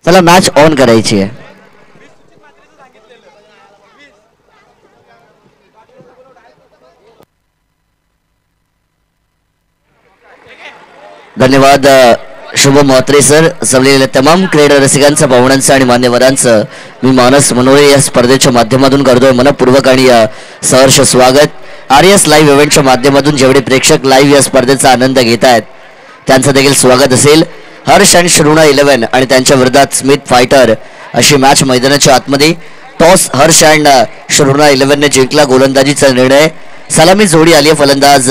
मला match on करायची आहे. धन्यवाद शुभ म्हात्रे सर. जमलेल्या तमाम क्रीडा रसिकांचं, पाहुण्यांचं आणि मान्यवरांचं मी मानस मनोरे या स्पर्धेच्या माध्यमातून करतोय मनपूर्वक आणि सहर्ष स्वागत. आरएस लाईव्ह इव्हेंटच्या माध्यमातून जेवढे प्रेक्षक लाईव्ह या स्पर्धेचा आनंद घेत आहेत त्यांचं देखील स्वागत असेल. हर्ष अँड शृणा 11 आणि त्यांच्या विरोधात स्मिथ फायटर अशी मॅच मैदानाच्या आतमध्ये. टॉस हर्ष अँड शृणा 11 ने जिंकला. गोलंदाजीचा निर्णय. सलामी जोडी आली आहे. फलंदाज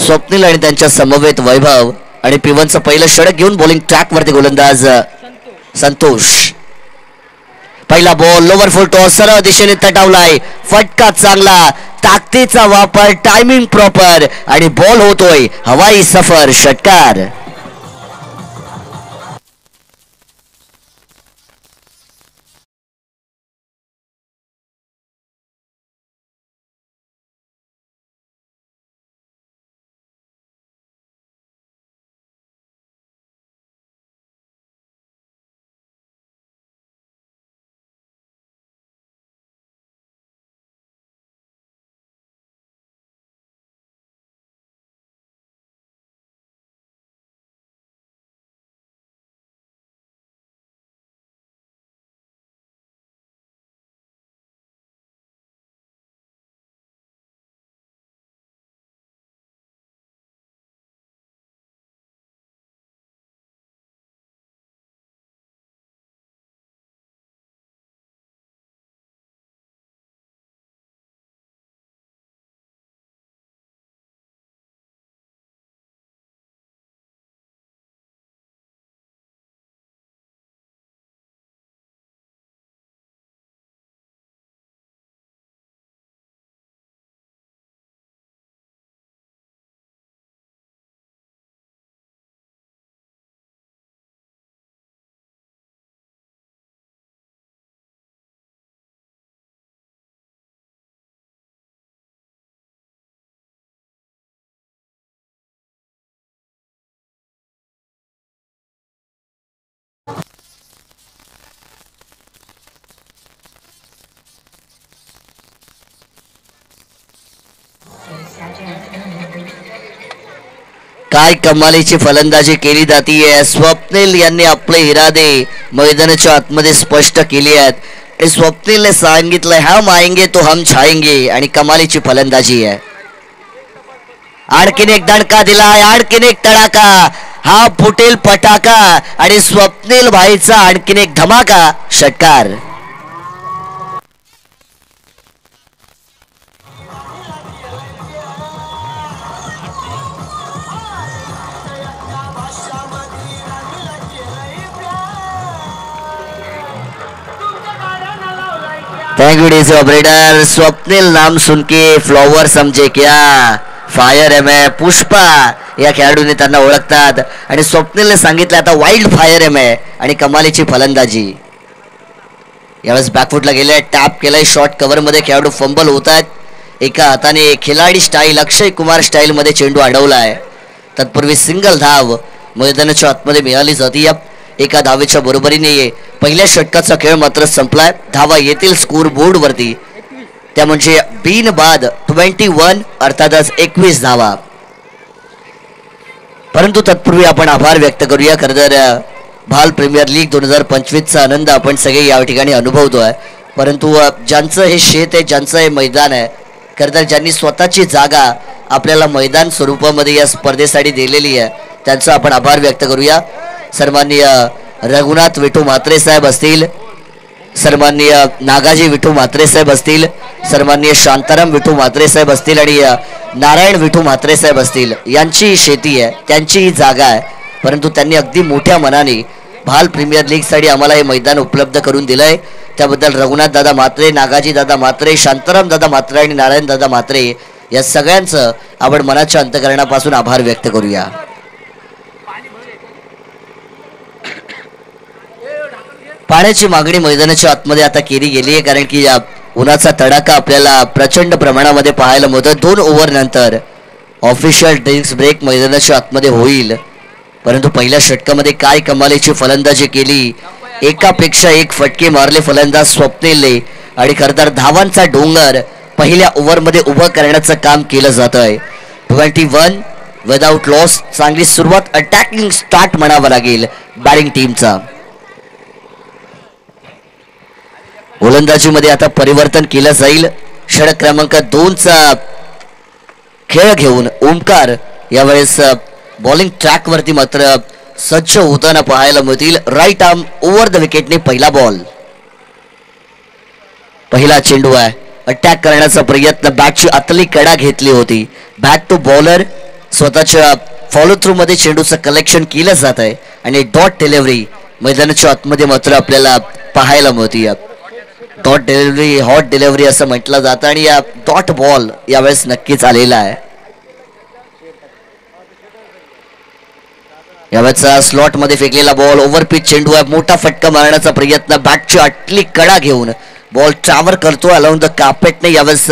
स्वप्नील आणि त्यांच्या समवेत वैभव आणि पिवनचं पहिलं षटक घेऊन बॉलिंग ट्रॅक वरती गोलंदाज संतोष. पहिला बॉल लोवर फुल टॉस सरळ दिशेने तटावलाय. फटका चांगला, ताकदीचा वापर, टायमिंग प्रॉपर आणि बॉल होतोय हवाई सफर. षटकार. काय कमालीची फलंदाजी केली जातीये. स्वप्नील यांनी आपले इरादे मैदानाच्या आतमध्ये स्पष्ट केली आहेत. स्वप्नीलने सांगितलं हम आएंगे तो हम छाएंगे आणि कमालीची फलंदाजी आहे. आणखीन एक दणका दिलाय, आणखीन एक तडाका. हा फुटेल फटाका आणि स्वप्नील भाईचा आणखीन एक धमाका. षटकार. Thank you DC operator. Swapnil नाम सुन के फ्लॉवर समझे क्या, फायर है मैं. पुष्पा या खेळाडूने त्यांना ओळखतात आणि स्वप्निलने सांगितलं आता वाईल्ड फायर आहे मैं. आणि कमालीची फलंदाजी. यावेळेस बॅकफुटला गेले, टॅप केलाय. शॉर्ट कव्हर मध्ये खेळाडू फंबल होत आहेत. एका हाताने खिलाडी स्टाईल, अक्षय कुमार स्टाईल मध्ये चेंडू अडवलाय. तत्पूर्वी सिंगल धाव मैदानाच्या आतमध्ये मिळाली जाती. एका धावेच्या बरोबरीने पहिल्या षटकाचा खेळ मात्र संपलाय. धावा येतील स्कोर बोर्ड वरती, त्या म्हणजे बिन बाद 21 अर्थातच 21 धावा. परंतु तत्पूर्वी आपण आभार व्यक्त करूया. खरं तर भाल प्रीमियर लीग 2025चा आनंद आपण सगळे या ठिकाणी अनुभवतोय. परंतु ज्यांचं हे शेत आहे, ज्यांचं हे मैदान आहे, खरं तर ज्यांनी स्वतःची जागा आपल्याला मैदान स्वरूपामध्ये या स्पर्धेसाठी दिलेली आहे, त्यांचा आपण आभार व्यक्त करूया. सन्माननीय रघुनाथ विठू म्हात्रे साहेब असतील, सन्माननीय नागाजी विठू म्हात्रे साहेब असतील, सन्माननीय शांताराम विठू म्हात्रे साहेब असतील आणि नारायण विठू म्हात्रे साहेब असतील. यांची शेती आहे, त्यांची ही जागा आहे. परंतु त्यांनी अगदी मोठ्या मनाने भाल प्रीमियर लीगसाठी आम्हाला हे मैदान उपलब्ध करून दिलंय. त्याबद्दल रघुनाथ दादा म्हात्रे, नागाजी दादा म्हात्रे, शांताराम दादा म्हात्रे आणि नारायण दादा म्हात्रे या सगळ्यांचं आपण मनाच्या अंतःकरणापासून आभार व्यक्त करूया. पाण्याची मागणी मैदानाच्या आतमध्ये आता केली गेली आहे, कारण की उन्हाचा तडाखा आपल्याला प्रचंड प्रमाणामध्ये पाहायला मिळतो. 2 ओव्हर नंतर ऑफिशियल ड्रिंक्स ब्रेक मैदानाच्या आतमध्ये होईल. परंतु पहिल्या षटकामध्ये काय कमालीची फलंदाजी केली, एकापेक्षा एक फटके मारले फलंदाज स्वप्नीलने आणि खरंतर धावांचा डोंगर पहिल्या ओव्हरमध्ये उभं करण्याचं काम केलं जात आहे. 21 विदाउट लॉस. चांगली सुरुवात, अटॅकिंग स्टार्ट म्हणावा लागेल बॅटिंग टीमचा. गोलंदाजीमध्ये आता परिवर्तन केलं जाईल. षटक क्रमांक 2चा खेळ घेऊन ओमकार यावेळेस बॉलिंग ट्रॅक वरती मात्र सज्ज होताना पाहायला मिळतील. राईट आर्म ओव्हर द विकेटने पहिला बॉल. पहिला चेंडू आहे. अटॅक करण्याचा प्रयत्न, बॅटची आतली कडा घेतली होती. बॅक टू बॉलर स्वतःच्या फॉलो थ्रू मध्ये चेंडूचं कलेक्शन केलं जात आहे आणि डॉट डिलिव्हरी मैदानाच्या आतमध्ये मात्र आपल्याला पाहायला मिळते. डॉट डिलिव्हरी, हॉट डिलिव्हरी असं म्हटलं जातं आणि या डॉट बॉल यावेळेस नक्कीच आलेला आहे. यावेळेचा स्लॉट मध्ये फेकलेला बॉल, ओव्हर पिच चेंडू आहे. मोठा फटका मारण्याचा प्रयत्न, बॅटची आतली कडा घेऊन बॉल ट्रॅव्हल करतो अलाउंड द कार्पेटने यावेळेस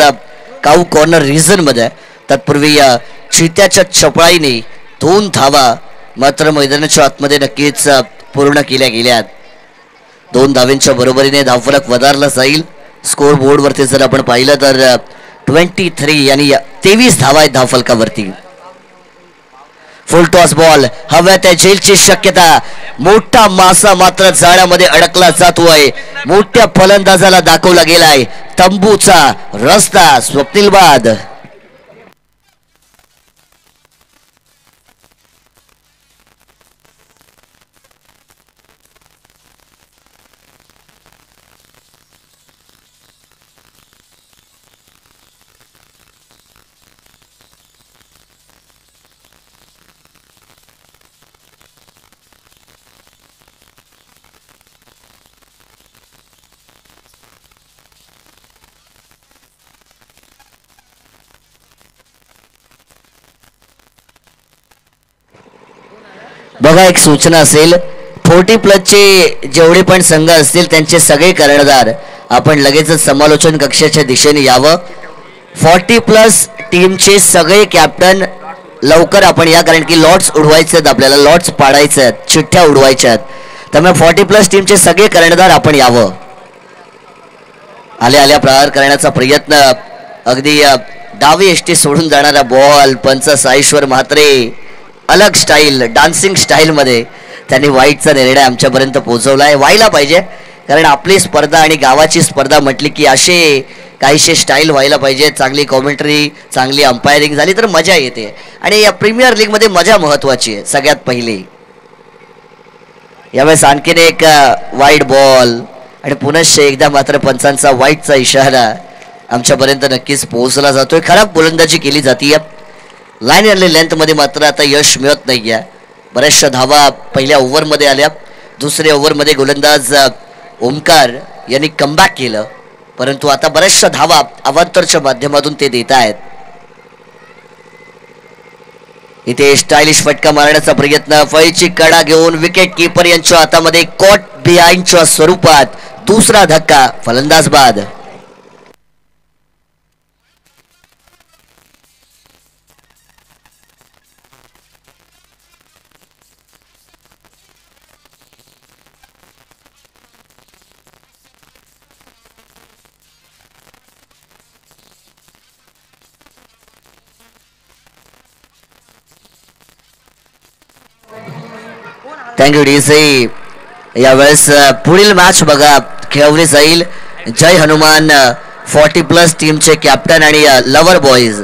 काऊ कॉर्नर रिझन मध्ये. तत्पूर्वी या चित्याच्या चपळाईने 2 धावा मात्र मैदानाच्या आतमध्ये नक्कीच पूर्ण केल्या गेल्यात. 2 धावांच्या बरोबरीने धावफलक वधारला जाईल. स्कोर बोर्ड वरती जर आपण पाहिलं तर 23 आणि 23 धावा आहेत धावफलकावरती. फुल टॉस बॉल, हव्यात आहे झेलची शक्यता. मोठा मासा मात्र जाळ्यामध्ये अडकला जातोय. मोठ्या फलंदाजाला दाखवला गेलाय तंबूचा रस्ता. स्वप्नील बाद. बघा, एक सूचना असेल, 40+ चे जेवढे पण संघ असतील त्यांचे सगळे कर्णधार आपण लगेचच समालोचन कक्षाच्या दिशेने यावं. 40+ टीमचे सगळे कॅप्टन लवकर आपण या, कारण की लॉट्स उडवायचे आहेत, आपल्याला लॉट्स पाडायचे आहेत, चिठ्ठ्या उडवायच्या आहेत. त्यामुळे 40+ टीमचे सगळे कर्णधार आपण यावं. आल्या आल्या प्रहार करण्याचा प्रयत्न, अगदी डावी एष्टी सोडून जाणारा बॉल. पंच साईश्वर म्हात्रे अलग स्टाईल, डान्सिंग स्टाईल मध्ये त्यांनी वाईटचा निर्णय आमच्यापर्यंत पोहोचवलाय. व्हायला पाहिजे, कारण आपली स्पर्धा आणि गावाची स्पर्धा म्हटली की असे काहीशे स्टाईल व्हायला पाहिजे. चांगली कॉमेंट्री, चांगली अंपायरिंग झाली तर मजा येते आणि या प्रीमियर लीग मध्ये मजा महत्वाची आहे सगळ्यात पहिली. यावेळेस आणखीन एक वाईट बॉल आणि पुनश्च एकदा मात्र पंचांचा वाईटचा इशारा आमच्यापर्यंत नक्कीच पोहोचला जातोय. खराब गोलंदाजी केली जाते. लाईन आणि लेंथ मध्ये मात्र आता यश मिळत नाहीये. बऱ्याचशा धावा पहिल्या ओव्हरमध्ये आल्या. दुसऱ्या ओव्हरमध्ये गोलंदाज ओमकार यांनी कमबॅक केलं, परंतु आता बऱ्याचशा धावा अवांतरच्या माध्यमातून ते देत आहेत. इथे स्टायलिश फटका मारण्याचा प्रयत्न, फळीची कडा घेऊन विकेट किपर यांच्या हातामध्ये कॉट बिहाइंडच्या स्वरूपात दुसरा धक्का. फलंदाज बाद. Thank you DC. यावेळेस पुढील मॅच बघा खेळवली जाईल. जय हनुमान 40+ टीमचे कॅप्टन आणि लवर बॉईज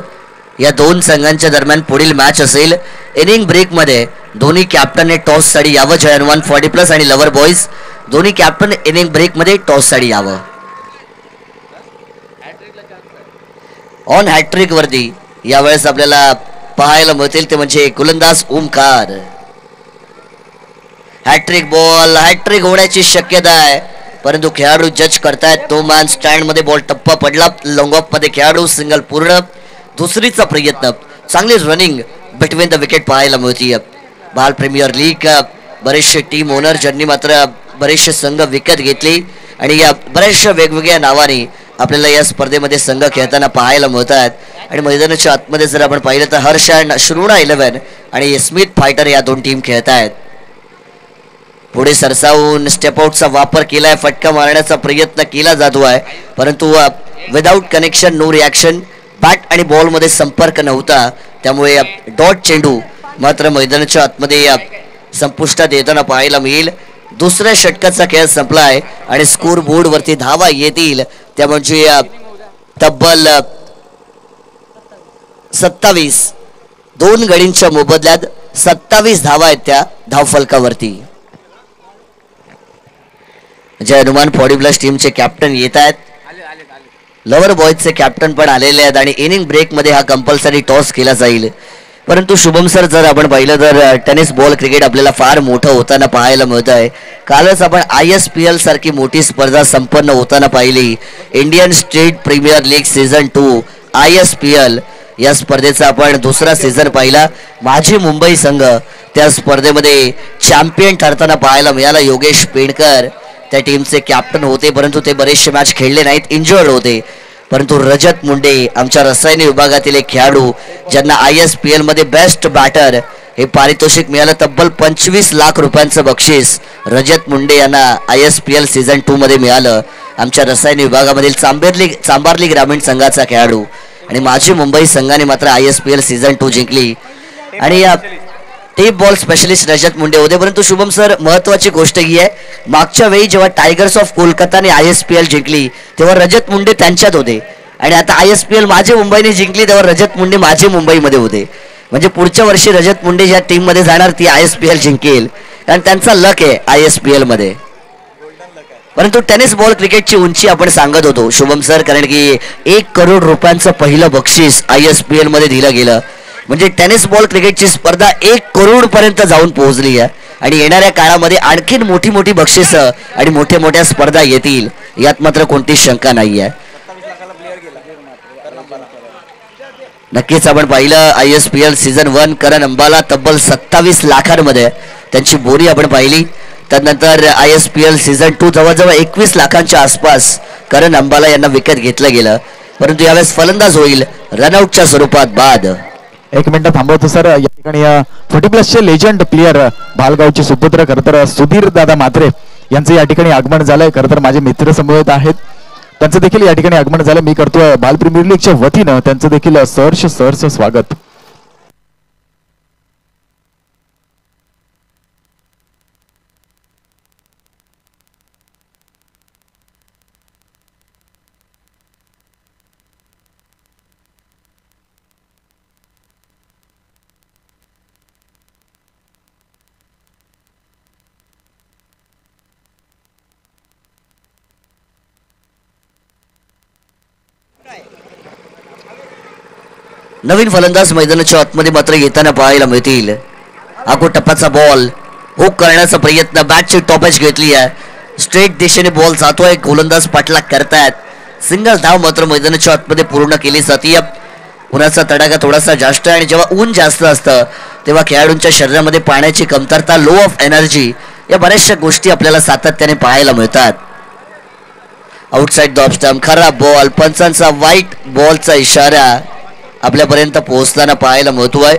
या 2 संघांच्या दरम्यान पुढील मॅच असेल. इनिंग ब्रेक मध्ये दोन्ही कॅप्टनने टॉस साठी यावं. जय हनुमान 40+ आणि लवर बॉईज दोन्ही कॅप्टन इनिंग ब्रेक मध्ये टॉस साठी यावं. ऑन हॅट्रिक वरती यावेळेस आपल्याला पाहायला मिळतील ते म्हणजे गोलंदाज ओमकार. हॅट्रिक बॉल, हॅट्रिक होण्याची शक्यता आहे, परंतु खेळाडू जज करतायत. नो मॅन स्टँड मध्ये बॉल टप्पा पडला. लॉंग ऑफ मध्ये खेळाडू सिंगल पूर्ण. दुसरीचा प्रयत्न, चांगली रनिंग बिटवीन द विकेट पाहायला मिळते. बाल प्रीमियर लीग बरेचसे टीम ओनर ज्यांनी मात्र बरेचसे संघ विकत घेतले आणि या बऱ्याचशा वेगवेगळ्या नावाने आपल्याला या स्पर्धेमध्ये संघ खेळताना पाहायला मिळत आहेत. आणि मैदानाच्या आतमध्ये जर आपण पाहिलं तर हर्ष अँड श्रुणा 11 आणि स्मिथ फायटर या दोन टीम खेळत आहेत. पुढे सरसावून स्टेप आउटचा वापर केलाय, फटका मारण्याचा प्रयत्न केला जातो आहे, परंतु without connection, no reaction. Bat आणि बॉल मध्ये संपर्क नव्हता, त्यामुळे डॉट चेंडू मात्र मैदानाच्या आतमध्ये संपुष्टात येताना पाहायला मिळेल. दुसऱ्या षटकाचा खेळ संपलाय आणि स्कोर बोर्ड वरती धावा येतील त्या म्हणजे तब्बल 27. दोन गडींच्या मोबदल्यात 27 धावा आहेत त्या धावफलकावरती. जय हनुमान 40 प्लस टीमचे कॅप्टन येत आहेत. लवर बॉयजचे कॅप्टन पण आलेले आहेत आणि इनिंग ब्रेक मध्ये हा कंपल्सरी टॉस केला जाईल. परंतु शुभम सर, जर आपण पाहिलं तर टेनिस बॉल क्रिकेट आपल्याला फार मोठं होताना पाहायला मिळत आहे. कालच आपण ISPL सारखी मोठी स्पर्धा संपन्न होताना पाहिली. Indian State Premier League season 2 ISPL या स्पर्धेचा आपण दुसरा सीझन पाहिला. माझी मुंबई संघ त्या स्पर्धेमध्ये चॅम्पियन ठरताना पाहायला मिळाला. योगेश पेंडकर त्या टीमचे कॅप्टन होते, परंतु ते बरेचसे मॅच खेळले नाहीत, इंजर्ड होते. परंतु रजत मुंडे आमच्या रसायन विभागातील एक खेळाडू, ज्यांना ISPL मध्ये बेस्ट बॅटर हे पारितोषिक मिळालं. तब्बल 25 लाख रुपयांचं बक्षीस रजत मुंडे यांना ISPL सीझन 2 मध्ये मिळालं. आमच्या रसायन विभागामधील चांबार्ली ग्रामीण संघाचा खेळाडू. आणि माझी मुंबई संघाने मात्र ISPL सीझन 2 जिंकली आणि टेप बॉल स्पेशलिस्ट रजत मुंडे होते. परंतु शुभम सर, महत्वाची गोष्ट ही आहे, मागच्या वेळी जेव्हा टायगर्स ऑफ कोलकाताने ISPL जिंकली तेव्हा रजत मुंडे त्यांच्यात होते आणि आता ISPL माझी मुंबईने जिंकली तेव्हा रजत मुंडे माझी मुंबईमध्ये होते. म्हणजे पुढच्या वर्षी रजत मुंडे ज्या टीम मध्ये जाणार ती ISPL जिंकेल, कारण त्यांचा लक आहे ISPL मध्ये. परंतु टेनिस बॉल क्रिकेटची उंची आपण सांगत होतो शुभम सर, कारण की 1 करोड रुपयांचं पहिलं बक्षीस ISPL मध्ये दिलं गेलं. म्हणजे टेनिस बॉल क्रिकेटची स्पर्धा 1 करोड पर्यंत जाऊन पोहोचली आहे आणि येणाऱ्या काळामध्ये आणखीन मोठी मोठी बक्षिसं आणि मोठ्या मोठ्या स्पर्धा येतील, यात मात्र कोणतीच शंका नाही आहे. नक्कीच आपण पाहिलं ISPL सीझन 1 करण अंबाला तब्बल 27 लाखांमध्ये त्यांची बोरी आपण पाहिली. त्यानंतर ISPL सीझन 2 जवळजवळ 21 लाखांच्या आसपास करण अंबाला यांना विकत घेतलं गेलं. परंतु यावेळेस फलंदाज होईल रनआउटच्या स्वरूपात बाद. 1 मिनिट थांबवतो सर. या ठिकाणी 40 प्लसचे लेजंड प्लेयर भालगावचे सुपुत्र खरतर सुधीर दादा म्हात्रे यांचं या ठिकाणी आगमन झालंय. खरतर माझे मित्र समवेत आहेत, त्यांचं देखील या ठिकाणी आगमन झालं. मी करतोय बाल प्रीमियर लीगच्या वतीनं त्यांचं देखील सहर्ष स्वागत. नवीन फलंदाज मैदानाच्या आतमध्ये मात्र येताना पाहायला मिळतील. आखो टप्प्याचा बॉल हुक करण्याचा प्रयत्न, बॅटची टॉपच घेतली आहे, स्ट्रेट दिशेने बॉल जातोय, गोलंदाज पाठलाग करतायत. सिंगल धाव मात्र मैदानाच्या आतमध्ये पूर्ण केली जाते. उन्हाचा तडाखा थोडासा जास्त आहे आणि जेव्हा ऊन जास्त असतं तेव्हा खेळाडूंच्या शरीरामध्ये पाण्याची कमतरता, लो ऑफ एनर्जी या बऱ्याचशा गोष्टी आपल्याला सातत्याने पाहायला मिळतात. आउटसाइड द ऑफ स्टंप, खराब बॉल, पंचांचा व्हाईट बॉलचा इशारा आपल्यापर्यंत पोहोचताना पाहायला मिळतोय.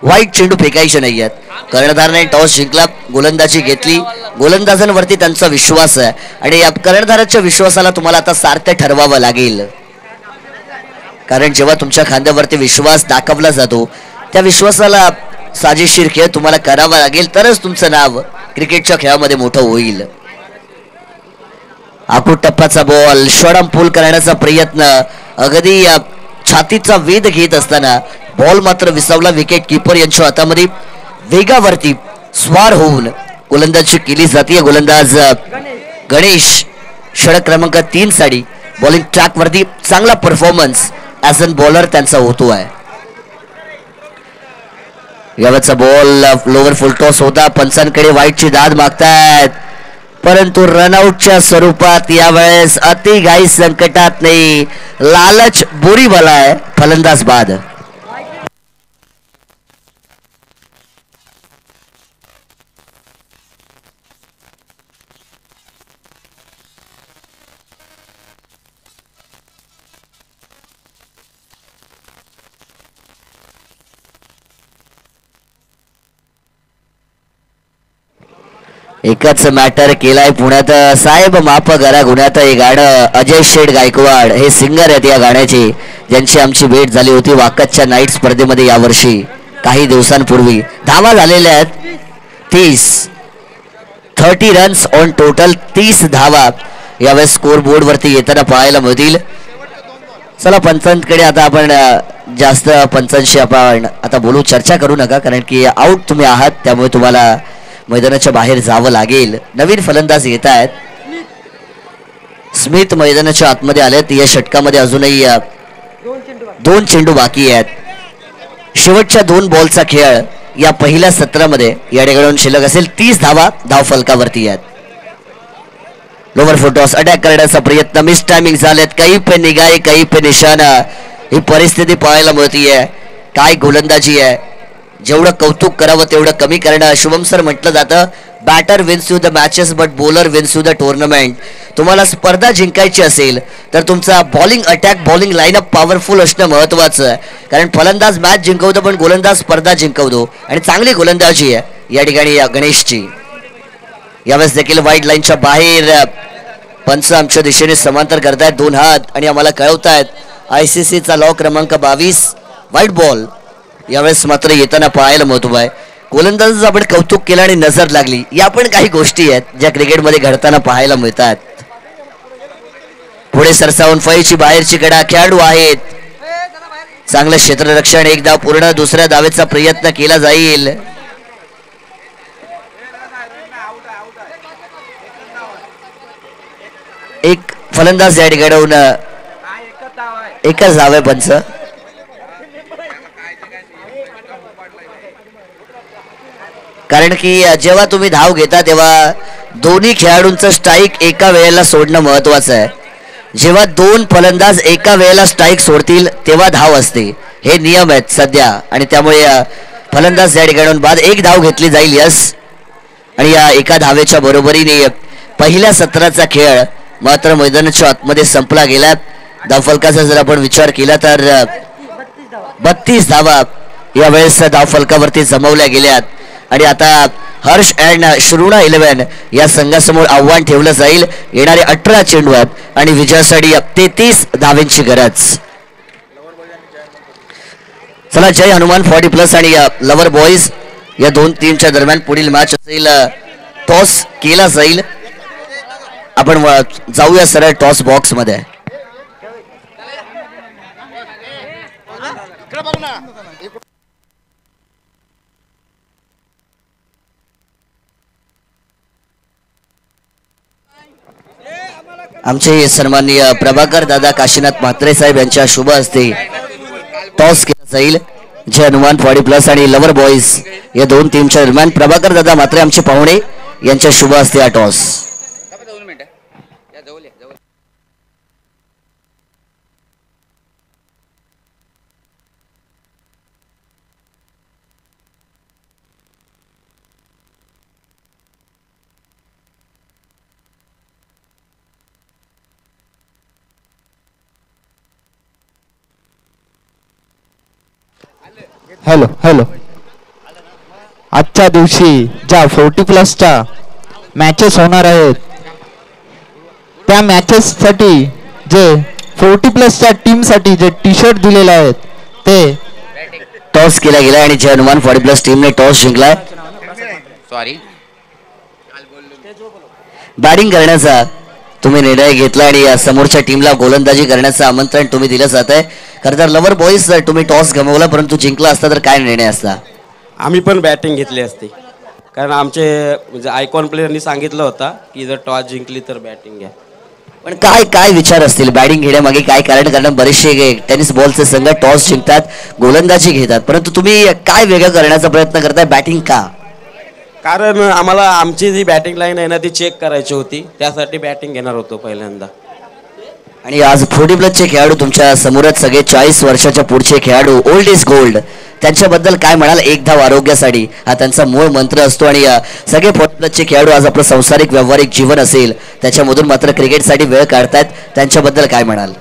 वाईट चेंडू फेकायचे नाही आहेत. कर्णधाराने टॉस जिंकला, गोलंदाजी घेतली. गोलंदाजांवरती त्यांचा विश्वास आहे आणि या कर्णधाराच्या विश्वासाला तुम्हाला आता सार्थ ठरवावं लागेल, कारण जेव्हा तुमच्या खांद्यावरती विश्वास दाखवला जातो त्या विश्वासाला साजेशीर खेळ तुम्हाला करावा लागेल, तरच तुमचं नाव क्रिकेटच्या खेळामध्ये मोठं होईल. आखूड टप्प्याचा बॉल, शॉर्ट पूल करण्याचा प्रयत्न, अगदी छातीचा वेध घेत असताना बॉल मात्र विसावला. विकेट किपर यांच्या हातामध्ये वेगावरती स्वार होऊन गोलंदाजी केली जाते. गोलंदाज गणेश षटक क्रमांक 3 साठी बॉलिंग ट्रॅक वरती चांगला परफॉर्मन्स ॲज अन बॉलर त्यांचा होतो आहे. यावेळेचा बॉल लोवर फुल टॉस होता. पंचांकडे वाईटची दाद मागतायत, परंतु रनआउटच्या स्वरूपात यावेळेस अति घाई संकटात नाही, लालच बुरी बलाय, फलंदाज बाद. एकच मॅटर केलाय पुण्यात साहेब माप करा गुन्ह्यात हे गाणं अजय शेठ गायकवाड हे सिंगर आहेत या गाण्याचे ज्यांची आमची भेट झाली होती वाकतच्या नाईट स्पर्धेमध्ये यावर्षी काही दिवसांपूर्वी. धावा झालेल्या आहेत 30 रन्स ऑन टोटल. 30 धावा यावेळेस स्कोर बोर्ड वरती येताना पाहायला मिळतील. चला पंचांकडे आता आपण जास्त पंचांशी आपण आता बोलू चर्चा करू नका कारण की आउट तुम्ही आहात त्यामुळे तुम्हाला मैदानाच्या बाहेर जावं लागेल. नवीन फलंदाज येत आहेत. स्मिथ मैदानाच्या आतमध्ये आलेत. या षटकामध्ये अजूनही 2 चेंडू बाकी आहेत. शेवटच्या 2 बॉलचा खेळ या पहिल्या सत्रामध्ये या ठिकाणी शिल्लक असेल. 30 धावा धाव फलकावरती आहेत. लोवर फुटॉस अटॅक करण्याचा प्रयत्न मिस टायमिंग झालेत. काही पे निगाहे काही पे निशाणा ही परिस्थिती पाहायला मिळतीये. काय गोलंदाजी आहे. जेवढं कौतुक करावं तेवढं कमी करणं. शुभम सर म्हटलं जातं batter wins you the matches but bowler wins you the tournament. तुम्हाला स्पर्धा जिंकायची असेल तर तुमचा bowling attack bowling lineup powerful असणं महत्वाचं आहे कारण फलंदाज मॅच जिंकवतो पण गोलंदाज स्पर्धा जिंकवतो आणि चांगली गोलंदाजी आहे या ठिकाणी गणेशची. यावेळेस देखील वाईट लाईनच्या बाहेर पंच आमच्या दिशेने समांतर करतायत 2 हात आणि आम्हाला कळवतायत ICC चा लॉ क्रमांक 22 व्हाईट बॉल यावेळेस मात्र येताना पाहायला महत्व आहे. गोलंदाजाचं आपण कौतुक केलं आणि नजर लागली या पण काही गोष्टी आहेत ज्या क्रिकेटमध्ये घडताना पाहायला मिळतात. पुढे सरसावून फळीची बाहेरची कडा खेळाडू आहेत. चांगलं क्षेत्ररक्षण. एक धाव पूर्ण. दुसऱ्या धावेचा प्रयत्न केला जाईल. एक फलंदाज या ठिकाणी एकच धाव आहे पंच. कारण की जेव्हा तुम्ही धाव घेता तेव्हा दोन्ही खेळाडूंचं स्ट्राईक एका वेळेला सोडणं महत्वाचं आहे. जेव्हा 2 फलंदाज एका वेळेला स्ट्राईक सोडतील तेव्हा धाव असते. हे नियम आहेत सध्या आणि त्यामुळे फलंदाज या ठिकाणी बाद. 1 धाव घेतली जाईल. यस आणि या एका धावेच्या बरोबरीने पहिल्या सत्राचा खेळ मात्र मैदानाच्या आतमध्ये संपला गेला. धावफलकाचा जर आपण विचार केला तर 32 धावा यावेळेस धावफलकावरती जमवल्या गेल्यात आणि आता हर्ष अँड श्रुणा 11 या संघासमोर आव्हान ठेवलं जाईल. येणारे 18 चेंडू आहेत आणि विजयासाठी 33 धावेंची गरज. चला जय हनुमान 40+ आणि लवर बॉईज या 2 टीमच्या दरम्यान पुढील मॅच असेल. टॉस केला जाईल. आपण जाऊया सरळ टॉस बॉक्स मध्ये. आमचे सन्माननीय प्रभाकर दादा काशीनाथ म्हात्रे साहेब यांच्या शुभ हस्ते टॉस केला जाईल. जय हनुमान 40+ आणि लवर बॉईज या 2 टीमच्या दरम्यान प्रभाकर दादा म्हात्रे आमचे पाहुणे यांच्या शुभ हस्ते हा टॉस. Hello hello. आजच्या दिवशी ज्या 40+च्या मॅचेस होणार आहेत त्या मॅचेस साठी जे 40+च्या टीम साठी जे टी-शर्ट दिलेले आहेत ते टॉस केला गेला आणि जय हनुमान 40+ टीमने टॉस जिंकलाय. सॉरी बॅटिंग करण्याचा तुम्ही निर्णय घेतला आणि समोरच्या टीमला गोलंदाजी करण्याचं आमंत्रण तुम्ही दिलं जात आहे. खरं तर लवर बॉईज तुम्ही टॉस गमावला परंतु जिंकला असता तर काय निर्णय असता. आम्ही पण बॅटिंग घेतली असती कारण आमचे म्हणजे आयकॉन प्लेयरनी सांगितलं होता की जर टॉस जिंकली तर बॅटिंग घ्या. पण काय काय विचार असतील बॅटिंग घेण्यामागे काय कारण. कारण बरेचसे टेनिस बॉलचे संघ टॉस जिंकतात गोलंदाजी घेतात परंतु तुम्ही काय वेगळं करण्याचा प्रयत्न करताय बॅटिंग का. कारण आम्हाला आमची जी बॅटिंग लाईन आहे ना ती चेक करायची होती त्यासाठी बॅटिंग घेणार होतो पहिल्यांदा. आणि आज 40+चे खेळाडू तुमच्या समोरच सगळे 40 वर्षाच्या पुढचे खेळाडू ओल्ड इज गोल्ड त्यांच्याबद्दल काय म्हणाल. 1 धाव आरोग्यासाठी हा त्यांचा मूळ मंत्र असतो आणि सगळे 40+चे खेळाडू आज आपलं संसारिक व्यावहारिक जीवन असेल त्याच्यामधून मात्र क्रिकेटसाठी वेळ काढतायत त्यांच्याबद्दल काय म्हणाल.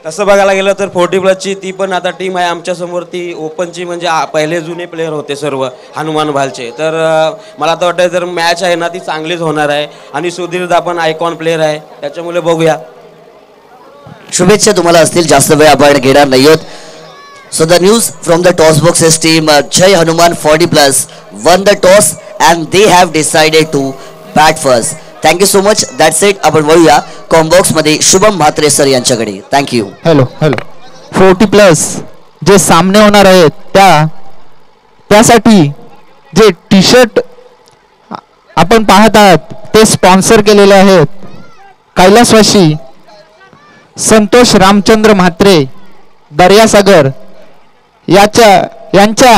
तसं बघायला गेलं तर 40+ची ती पण आता टीम आहे आमच्यासमोर. ती ओपनची म्हणजे पहिले जुने प्लेयर होते सर्व हनुमान भालचे. तर मला तर वाटतं जर मॅच आहे ना ती चांगलीच होणार आहे. आणि सुधीर दा पण आयकॉन प्लेयर आहे, त्याच्यामुळे बघूया. शुभेच्छा तुम्हाला असतील. जास्त वेळ आपण घेणार नाही आहोत. So the news from the toss boxes team, Jai Hanuman 40+ won the toss and they have decided to bat first. Thank you so much. That's it. आपण वळूया कॉम्बॉक्स मध्ये शुभम म्हात्रे सर यांच्याकडे. थँक्यू. हॅलो 40+ जे सामने होणार आहेत त्यासाठी जे टी शर्ट आपण पाहत आहात ते स्पॉन्सर केलेले आहेत कैलासवासी संतोष रामचंद्र म्हात्रे दर्यासागर यांच्या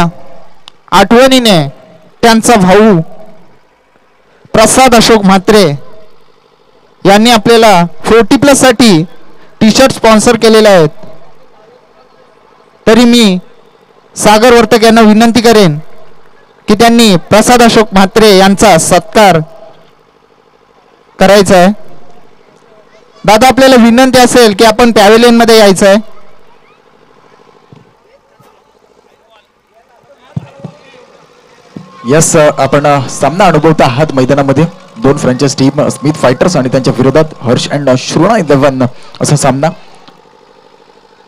आठवणीने त्यांचा भाऊ प्रसाद अशोक म्हात्रे यांनी आपल्याला 40+ साठी टी शर्ट स्पॉन्सर केलेले आहेत. तरी मी सागर वर्तक यांना विनंती करेन की त्यांनी प्रसाद अशोक म्हात्रे यांचा सत्कार करायचा आहे. दादा आपल्याला विनंती असेल की आपण पॅव्हेलियन मध्ये यायचं आहे. यस आपण सामना अनुभवता आहात मैदानामध्ये. दोन फ्रँचाइज टीम स्मिथ फायटर्स आणि त्यांच्या विरोधात हर्ष अँड श्रुणा 11 असा सामना.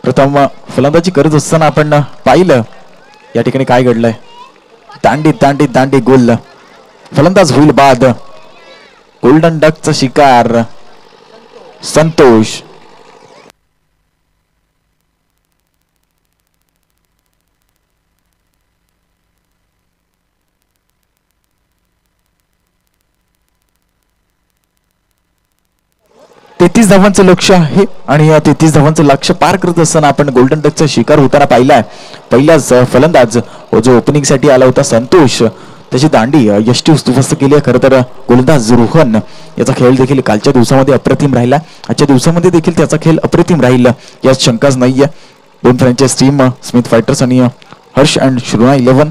प्रथम फलंदाजी करत असताना आपण पाहिलं या ठिकाणी काय घडलंय. दांडी गोल. फलंदाज होईल बाद. गोल्डन डकचा शिकार संतोष. तेहतीस धावांचं लक्ष्य आहे आणि 33 धावांचं लक्ष्य पार करत असताना आपण गोल्डन डकचा शिकार होताना पाहिलाय. पहिलाच फलंदाज जो ओपनिंग साठी आला होता संतोष त्याची दांडी यष्टी उद्ध्वस्त केली आहे. खरं तर गोलंदाज रोहन याचा खेळ देखील कालच्या दिवसामध्ये अप्रतिम राहिला. आजच्या दिवसामध्ये देखील त्याचा खेळ अप्रतिम राहील यात शंकाच नाहीये. दोन फ्रँचाइज टीम स्मिथ फायटर्स आणि हर्ष अँड श्रुणा 11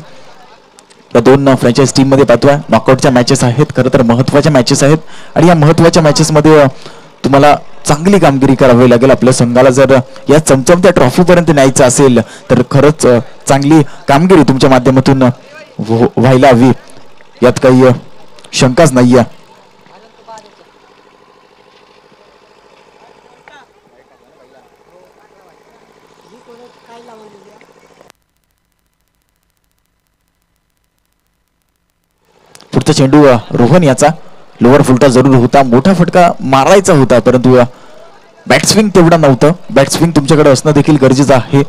या दोन फ्रँचाइज टीम मध्ये पाहतोय नॉकआउटच्या मॅचेस आहेत. खरं तर महत्वाच्या मॅचेस आहेत आणि या महत्वाच्या मॅचेस मध्ये तुम्हाला चांगली कामगिरी करावी लागेल. आपल्या संघाला जर या चमचमत्या ट्रॉफी पर्यंत न्यायचं असेल तर खरंच चांगली कामगिरी तुमच्या माध्यमातून व्हायला हवी यात काही शंकाच नाहीये. पुढचा चेंडू रोहन याचा लोअर फुलटा जरूर होता. मोठा फटका मारायचा होता परंतु बॅटस्विंग तेवढा नव्हतं. बॅटस्विंग तुमच्याकडे असणं देखील गरजेचं आहे.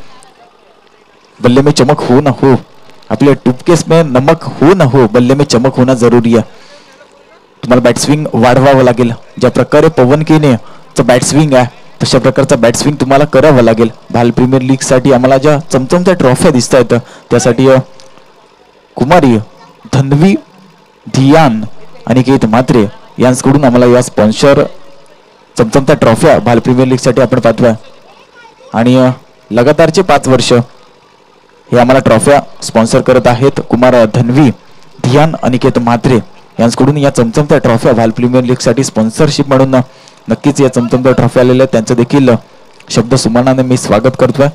बल्ले में चमक हो ना हो, आपले टूथपेस्ट में नमक हो ना हो, बल्ले में चमक होना जरुरी आहे. तुम्हाला बॅटस्विंग वाढवावं लागेल. ज्या प्रकारे पवन केने बॅटस्विंग आहे तशा प्रकारचा बॅटस्विंग तुम्हाला करावं लागेल. भाल प्रीमियर लीग साठी आम्हाला ज्या चमचमत्या ट्रॉफ्या दिसत आहेत त्यासाठी कुमारी धन्वी धियान अनिकेत म्हात्रे यांच्याकडून आम्हाला या स्पॉन्सर चमचमत्या ट्रॉफ्या भाल प्रीमियर लीग साठी आपण पाहतोय. आणि लगातारचे 5 वर्ष हे आम्हाला ट्रॉफ्या स्पॉन्सर करत आहेत कुमार धन्वी धियान अनिकेत म्हात्रे यांच्याकडून या चमचमत्या ट्रॉफ्या भाल प्रीमियर लीग साठी स्पॉन्सरशिप म्हणून नक्कीच या चमचमत्या ट्रॉफ्या आलेल्या त्यांचं देखील शब्द सुमनाने मी स्वागत करतोय.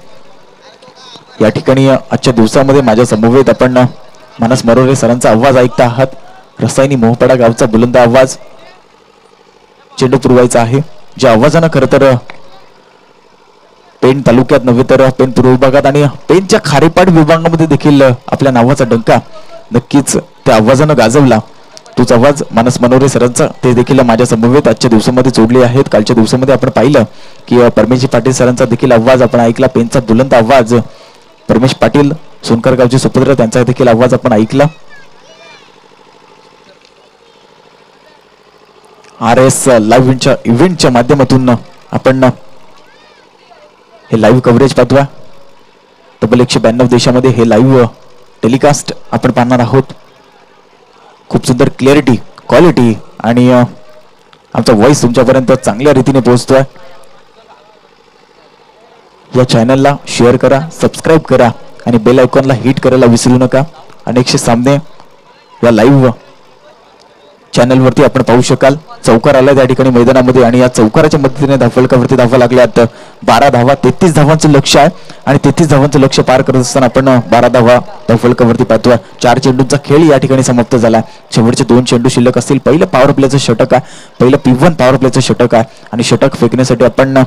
या ठिकाणी आजच्या दिवसामध्ये माझ्या समवेत आपण मानस मरोरे सरांचा आवाज ऐकता आहात. रसायनी मोहपाडा गावचा बुलंद आवाज चेंडू पुरवायचा आहे. ज्या आवाजानं खरं तर पेण तालुक्यात नव्हे तर पेण पूर्व विभागात आणि पेणच्या खारेपाट विभागामध्ये देखील आपल्या नावाचा डंका नक्कीच त्या आवाजानं गाजवला. तोच आवाज मानस मनोरे सरांचा ते देखील माझ्या समवेत आजच्या दिवसामध्ये जोडले आहेत. कालच्या दिवसामध्ये आपण पाहिलं की परमेश पाटील सरांचा देखील आवाज आपण ऐकला. पेणचा बुलंद आवाज परमेश पाटील सोनकर गावचे सुपुत्र त्यांचा देखील आवाज आपण ऐकला. RS लाईव्ह इव्हेंटच्या माध्यमातून आपण हे लाईव्ह कव्हरेज पाहतोय. तब्बल 192 देशामध्ये हे लाईव्ह टेलिकास्ट आपण पाहणार आहोत. खूप सुंदर क्लॅरिटी क्वालिटी आणि आमचा व्हॉइस तुमच्यापर्यंत चांगल्या रीतीने पोहोचतोय. या चॅनलला शेअर करा, सबस्क्राईब करा आणि बेल आयकॉनला हिट करायला विसरू नका. अनेकशे सामने या लाईव्ह चॅनलवरती आपण पाहू शकाल. चौकार आला त्या ठिकाणी मैदानामध्ये आणि या चौकाराच्या मदतीने धावफलकावरती धावा लागल्यात 12 धावा. 33 धावांचं लक्ष आहे आणि 33 धावांचं लक्ष पार करत असताना आपण 12 धावा धावफलकावरती पाहतोय. 4 चेंडूंचा खेळ या ठिकाणी समाप्त झाला. शेवटचे 2 चेंडू शिल्लक असतील. पहिलं पॉवर प्लेचं षटक आहे, पहिलं P1 पॉवर प्लेचं षटक आहे आणि षटक फेकण्यासाठी आपण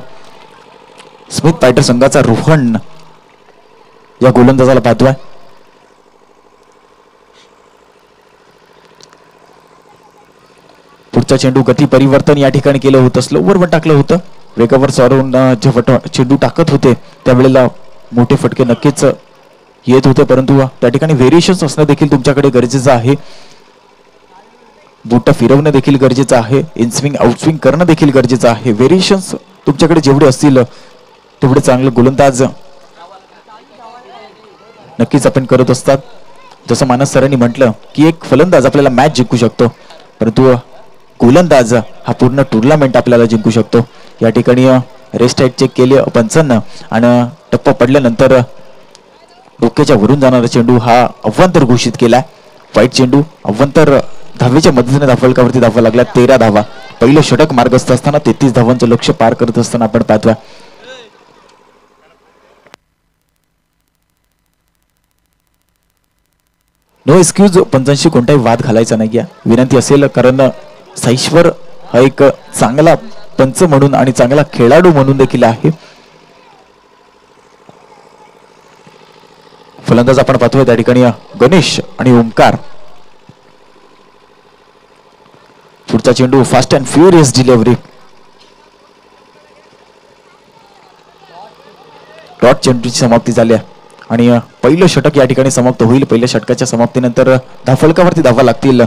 स्मिथ पायटर संघाचा रोहन या गोलंदाजाला पाहतोय. पुढचा चेंडू गती परिवर्तन या ठिकाणी केलं होतं, स्लोवर वर टाकलं होतं. वेगावर सरून जे चेंडू टाकत होते त्यावेळेला मोठे फटके नक्कीच येत होते, परंतु त्या ठिकाणी व्हेरिएशन्स असणं देखील तुमच्याकडे गरजेचं आहे. बोट फिरवणं देखील गरजेचं आहे. इनस्विंग आउटस्विंग करणं देखील गरजेचं आहे. व्हेरिएशन्स तुमच्याकडे जेवढे असतील तेवढे चांगले गोलंदाज नक्कीच आपण करत असतात. जसं मानस सरांनी म्हटलं की एक फलंदाज आपल्याला मॅच जिंकू शकतो, परंतु गोलंदाज हा पूर्ण टुर्नामेंट आपल्याला जिंकू शकतो. या ठिकाणी रेस्ट हाईट चेक केले पंचांना आणि टप्पा पडल्यानंतर डोक्याच्या वरून जाणारा चेंडू हा अव्वंतर घोषित केलाय. वाईट चेंडू अव्वंतर धावेच्या मदतीने धावफलकावरती धावा लागल्या. 13 धावा. पहिलं षटक मार्गस्थ असताना 33 धावांचं लक्ष पार करत असताना आपण पाहतोय. No excuse. पंचांशी कोणताही वाद घालायचा नाही विनंती असेल, कारण साईश्वर हा एक चांगला पंच म्हणून आणि चांगला खेळाडू म्हणून देखील आहे. फलंदाज आपण पाहतोय त्या ठिकाणी गणेश आणि ओमकार. पुढचा चेंडू fast and furious delivery. Dot चेंडूची समाप्ती झाली आणि पहिलं षटक या ठिकाणी समाप्त होईल. पहिल्या षटकाच्या समाप्तीनंतर धावफलकावरती धावा लागतील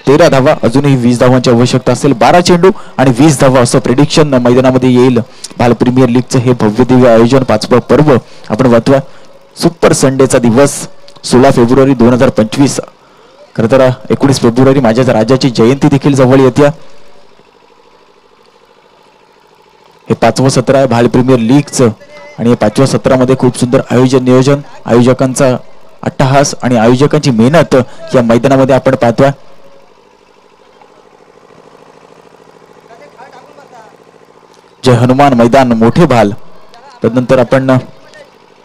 13 धावा. अजूनही 20 धावांची आवश्यकता असेल. 12 चेंडू आणि 20 धावा असं प्रेडिक्शन मैदानामध्ये येईल. भाल प्रीमियर लीगचं हे भव्य दिव्य आयोजन 5वं पर्व आपण पाहतोय. सुपर संडेचा दिवस 16 फेब्रुवारी 2025. खरं तर 19 फेब्रुवारी माझ्या राजाची जयंती देखील जवळ येते. हे 5वं सत्र आहे भाल प्रीमियर लीगचं आणि या 5व्या सत्रामध्ये खूप सुंदर आयोजन नियोजन, आयोजकांचा अट्टहास आणि आयोजकांची मेहनत या मैदानामध्ये आपण पाहतोय. जय हनुमान मैदान मोठे भाल. त्यानंतर आपण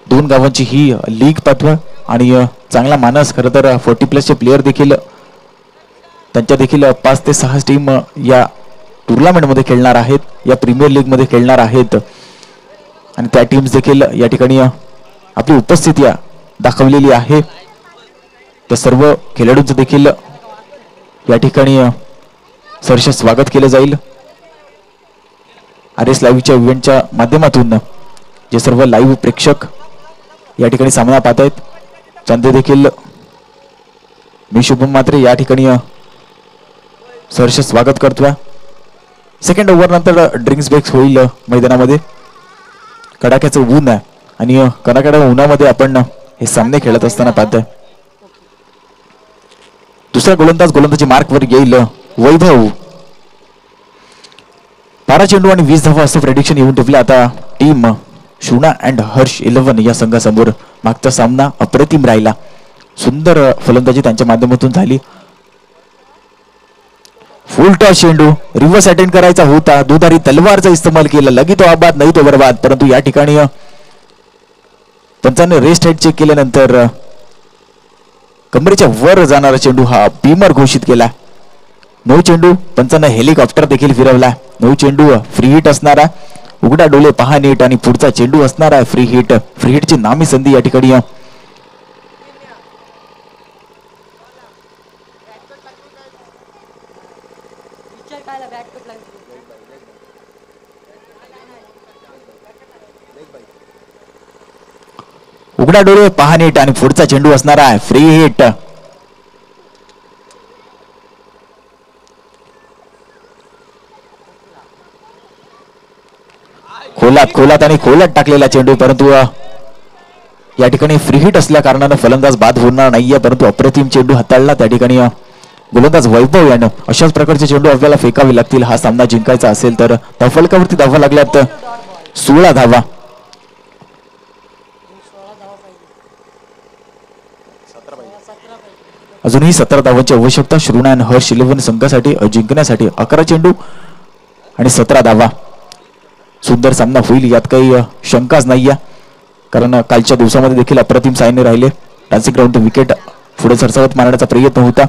2 गावांची ही लीग पाहतोय आणि चांगला मानस. खरं तर 40+ प्लेयर देखील त्यांच्या देखील 5 ते 6 टीम या टुर्नामेंटमध्ये खेळणार आहेत, या प्रीमियर लीग मध्ये खेळणार आहेत आणि त्या टीम्स देखील या ठिकाणी आपली उपस्थिती दाखवलेली आहे. त्या सर्व खेळाडूंचं देखील या ठिकाणी सहर्ष स्वागत केलं जाईल. RS लाईव्हच्या इव्हेंटच्या माध्यमातून जे सर्व लाईव्ह प्रेक्षक या ठिकाणी सामना पाहत आहेत त्यांचे देखील मी शुभम मात्रे या ठिकाणी सहर्ष स्वागत करतोय. सेकंड ओव्हर नंतर ड्रिंक्स ब्रेक्स होईल मैदानामध्ये. कडाक्याचं ऊन आहे आणि कडाक्याच्या उन्हामध्ये आपण हे सामने खेळत असताना पाहतोय. दुसरा गोलंदाजी मार्कवर येईल वैभव. 12 चेंडू आणि 20 धावा असं प्रेडिक्शन येऊन ठेवलं. आता टीम शुना अँड हर्ष 11 या संघासमोर. मागचा सामना अप्रतिम राहिला. सुंदर फलंदाजी त्यांच्या माध्यमातून झाली. फुल टॉस चेंडू रिव्हर्स अटेंड करायचा होता. दुधारी तलवारचा इस्तेमाल केला. लगी तो आबाद नाही तो बर्बाद. परंतु या ठिकाणी पंचांनी रेस्ट हाईट चेक केल्यानंतर कमरेच्या वर जाणारा चेंडू हा बीमर घोषित केला. 9 चेंडू पंचांना हेलिकॉप्टर देखील फिरवला. 9 चेंडू फ्री हिट असणारा. उघडा डोळे पहा नीट आणि पुढचा चेंडू असणार आहे फ्री हिट. फ्री हिटची नामी संधी या ठिकाणी उघडा डोळे पहा नीट आणि पुढचा चेंडू असणार आहे फ्री हिट. खोलात आणि खोलात टाकलेला चेंडू, परंतु या ठिकाणी फ्री हिट असल्या कारणाने फलंदाज बाद होणार नाहीये. परंतु अप्रतिम चेंडू हाताळला त्या ठिकाणी गोलंदाज वैभव यानं. अशाच प्रकारचे चेंडू आपल्याला फेकावे लागतील हा सामना जिंकायचा असेल तर. फलकावरती धावा लागल्यात 16 धावा. अजूनही 17 धावांची आवश्यकता श्रुणा आणि हर्ष 11 संघासाठी जिंकण्यासाठी. 11 चेंडू आणि 17 धावा. सुंदर सामना होईल यात काही शंकाच नाहीये, कारण कालच्या दिवसामध्ये देखील अप्रतिम साईने राहिले. डान्सिंग ग्राउंड विकेट पुढे सरसावत मारण्याचा प्रयत्न होता.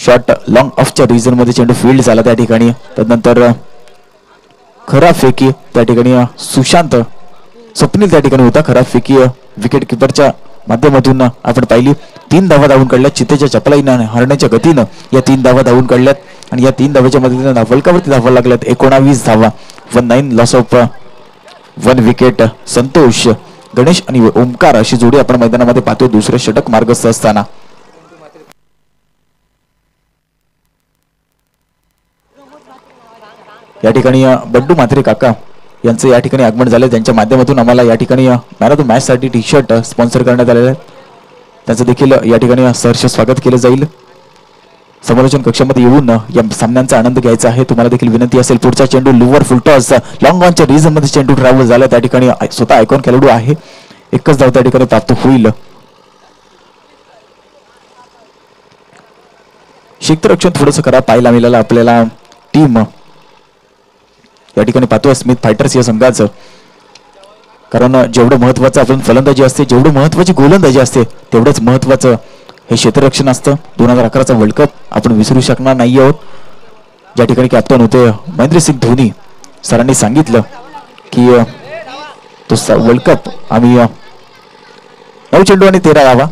शॉट लॉंग ऑफच्या रिजन मध्ये चेंडू फील्ड झाला त्या ठिकाणी. त्यानंतर खराब फेकी त्या ठिकाणी सुशांत स्वप्नील त्या ठिकाणी होता. खराब फेकी विकेट किपरच्या माध्यमातून आपण पाहिली. 3 धावा धावून काढल्यात चितेच्या चपलाईनं हरण्याच्या गतीनं या 3 धावा धावून काढल्यात आणि या 3 धावाच्या मदतीनं फलकावरती धावा लागल्यात. 19 धावा. 19 loss of 1 wicket. Santosh Ganesh आणि ओमकार अशी जोडी आपण मैदानामध्ये पाहतो दुसरे षटक मार्गस्थ असताना. या ठिकाणी बड्डू म्हात्रे काका यांचं या ठिकाणी आगमन झालं. त्यांच्या माध्यमातून आम्हाला या ठिकाणी मॅन ऑफ द मॅच साठी टी शर्ट स्पॉन्सर करण्यात आलेलं आहे. त्यांचं देखील या ठिकाणी सहर्ष स्वागत केलं जाईल. समालोचन कक्षामध्ये येऊन या सामन्यांचा आनंद घ्यायचा आहे. तुम्हाला देखील विनंती असेल. पुढचा चेंडू लिव्हर फुलटॉस लॉंग ऑनच्या रिजन मध्ये चेंडू ट्रॅव्हल झाला. त्या ठिकाणी स्वतः आयकॉन खेळाडू आहे. एकच धाव त्या ठिकाणी प्राप्त होईल. क्षेत्ररक्षण थोडंसं करा पाहायला मिळालं आपल्याला. टीम या ठिकाणी पाहतोय स्मिथ फायटर्स या संघाचं, कारण जेवढं महत्वाचं आपण फलंदाजी असते, जेवढं महत्वाची गोलंदाजी असते, तेवढंच महत्वाचं हे क्षेत्ररक्षण असतं. 2011चा वर्ल्ड कप आपण विसरू शकणार नाही आहोत. ज्या ठिकाणी कॅप्टन होते महेंद्रसिंग धोनी सरांनी सांगितलं की तो वर्ल्ड कप आम्ही 9 चेंडू आणि 13 धावा